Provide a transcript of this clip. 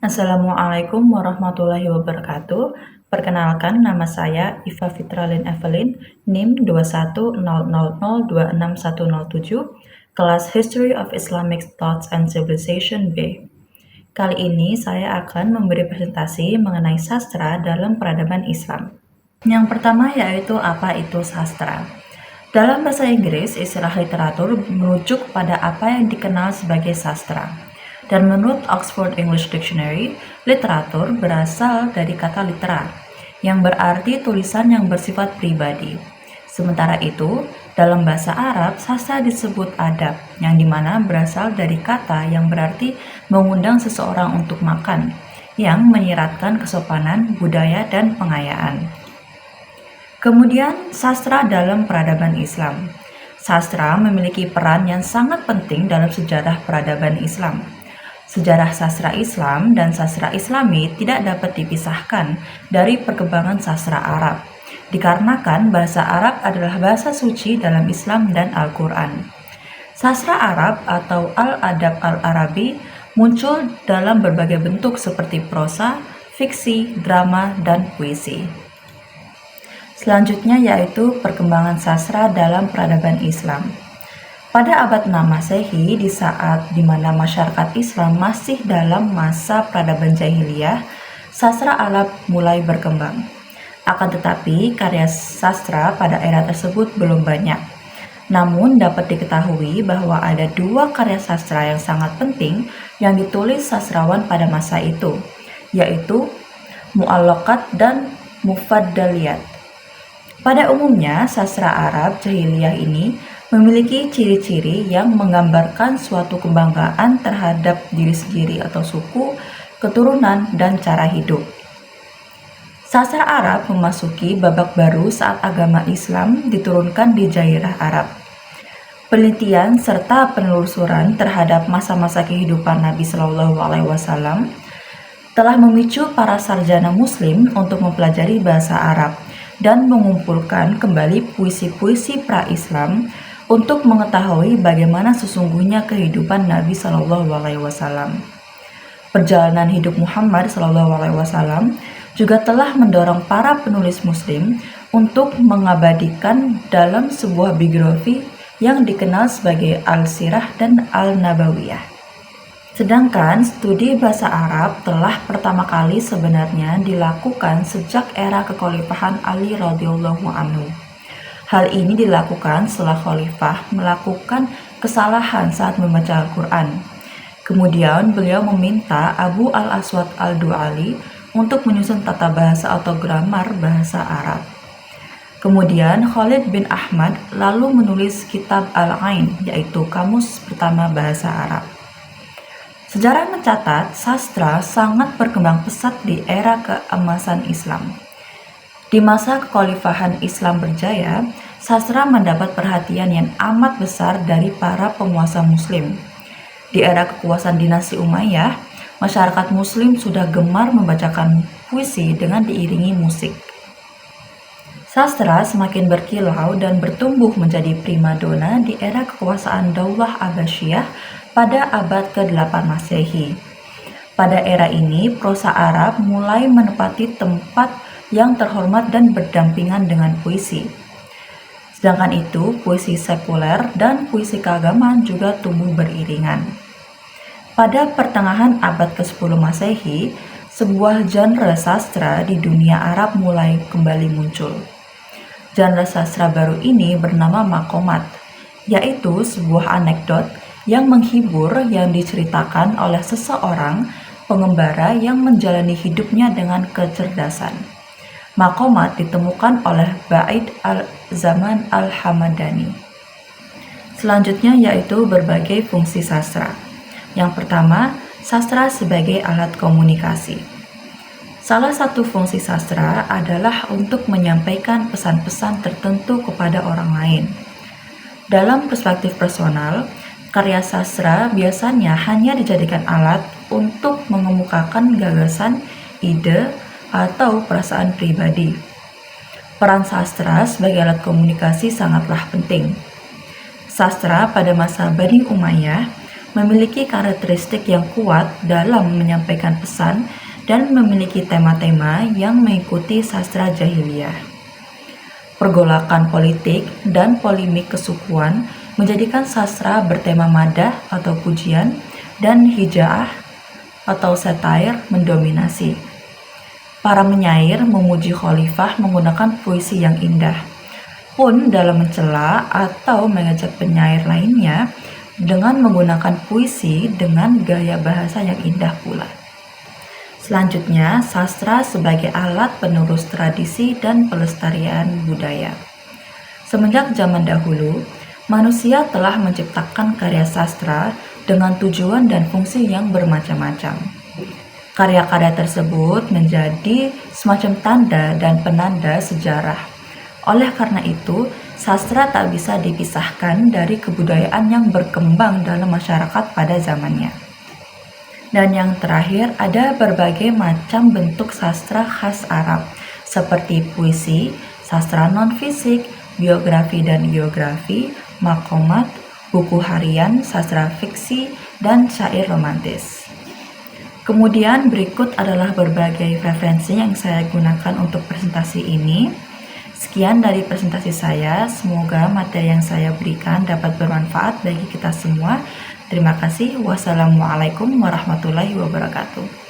Assalamualaikum warahmatullahi wabarakatuh. Perkenalkan, nama saya Iva Fitralin Evelyn, NIM 210002617, kelas History of Islamic Thoughts and Civilization B. Kali ini saya akan memberi presentasi mengenai sastra dalam peradaban Islam. Yang pertama yaitu apa itu sastra. Dalam bahasa Inggris, istilah literatur merujuk pada apa yang dikenal sebagai sastra. Dan menurut Oxford English Dictionary, literatur berasal dari kata litera, yang berarti tulisan yang bersifat pribadi. Sementara itu, dalam bahasa Arab, sastra disebut adab, yang dimana berasal dari kata yang berarti mengundang seseorang untuk makan, yang menyiratkan kesopanan, budaya, dan pengayaan. Kemudian, sastra dalam peradaban Islam. Sastra memiliki peran yang sangat penting dalam sejarah peradaban Islam. Sejarah sastra Islam dan sastra Islami tidak dapat dipisahkan dari perkembangan sastra Arab, dikarenakan bahasa Arab adalah bahasa suci dalam Islam dan Al-Quran. Sastra Arab atau Al-Adab Al-Arabi muncul dalam berbagai bentuk seperti prosa, fiksi, drama, dan puisi. Selanjutnya yaitu perkembangan sastra dalam peradaban Islam. Pada abad 6 Masehi, di saat di mana masyarakat Islam masih dalam masa peradaban jahiliyah, sastra Arab mulai berkembang. Akan tetapi, karya sastra pada era tersebut belum banyak. Namun dapat diketahui bahwa ada dua karya sastra yang sangat penting yang ditulis sastrawan pada masa itu, yaitu Mu'allaqat dan Mufaddaliyat. Pada umumnya, sastra Arab jahiliyah ini memiliki ciri-ciri yang menggambarkan suatu kebanggaan terhadap diri sendiri atau suku, keturunan, dan cara hidup. Sastra Arab memasuki babak baru saat agama Islam diturunkan di Jazirah Arab. Penelitian serta penelusuran terhadap masa-masa kehidupan Nabi Shallallahu Alaihi Wasallam telah memicu para sarjana Muslim untuk mempelajari bahasa Arab dan mengumpulkan kembali puisi-puisi pra-Islam untuk mengetahui bagaimana sesungguhnya kehidupan Nabi Shallallahu Alaihi Wasallam. Perjalanan hidup Muhammad Shallallahu Alaihi Wasallam juga telah mendorong para penulis Muslim untuk mengabadikan dalam sebuah biografi yang dikenal sebagai Al-Sirah dan Al-Nabawiyah. Sedangkan studi bahasa Arab telah pertama kali sebenarnya dilakukan sejak era kekhalifahan Ali radhiyallahu anhu. Hal ini dilakukan setelah khalifah melakukan kesalahan saat membaca Al-Quran. Kemudian beliau meminta Abu al-Aswad al-Du'ali untuk menyusun tata bahasa atau gramar bahasa Arab. Kemudian Khalid bin Ahmad lalu menulis kitab Al-Ain, yaitu kamus pertama bahasa Arab. Sejarah mencatat sastra sangat berkembang pesat di era keemasan Islam. Di masa kekhalifahan Islam berjaya, sastra mendapat perhatian yang amat besar dari para penguasa Muslim. Di era kekuasaan dinasti Umayyah, masyarakat Muslim sudah gemar membacakan puisi dengan diiringi musik. Sastra semakin berkilau dan bertumbuh menjadi primadona di era kekuasaan Daulah Abbasiyah pada abad ke-8 Masehi. Pada era ini, prosa Arab mulai menempati tempat yang terhormat dan berdampingan dengan puisi. Sedangkan itu, puisi sekuler dan puisi keagamaan juga tumbuh beriringan. Pada pertengahan abad ke-10 Masehi, sebuah genre sastra di dunia Arab mulai kembali muncul. Genre sastra baru ini bernama maqamat, yaitu sebuah anekdot yang menghibur yang diceritakan oleh seseorang pengembara yang menjalani hidupnya dengan kecerdasan. Maqamat ditemukan oleh Ba'id al-Zaman al-Hamadani. Selanjutnya yaitu berbagai fungsi sastra. Yang pertama, sastra sebagai alat komunikasi. Salah satu fungsi sastra adalah untuk menyampaikan pesan-pesan tertentu kepada orang lain. Dalam perspektif personal, karya sastra biasanya hanya dijadikan alat untuk mengemukakan gagasan, ide, atau perasaan pribadi. Peran sastra sebagai alat komunikasi sangatlah penting. Sastra pada masa Bani Umayyah memiliki karakteristik yang kuat dalam menyampaikan pesan dan memiliki tema-tema yang mengikuti sastra jahiliyah. Pergolakan politik dan polemik kesukuan menjadikan sastra bertema madah atau pujian dan hijaah atau satair mendominasi. Para penyair memuji khalifah menggunakan puisi yang indah, pun dalam mencela atau mengejek penyair lainnya dengan menggunakan puisi dengan gaya bahasa yang indah pula. Selanjutnya, sastra sebagai alat penerus tradisi dan pelestarian budaya. Semenjak zaman dahulu, manusia telah menciptakan karya sastra dengan tujuan dan fungsi yang bermacam-macam. Karya-karya tersebut menjadi semacam tanda dan penanda sejarah. Oleh karena itu, sastra tak bisa dipisahkan dari kebudayaan yang berkembang dalam masyarakat pada zamannya. Dan yang terakhir, ada berbagai macam bentuk sastra khas Arab, seperti puisi, sastra non-fisik, biografi dan geografi, maqamat, buku harian, sastra fiksi, dan syair romantis. Kemudian berikut adalah berbagai referensi yang saya gunakan untuk presentasi ini. Sekian dari presentasi saya, semoga materi yang saya berikan dapat bermanfaat bagi kita semua. Terima kasih. Wassalamualaikum warahmatullahi wabarakatuh.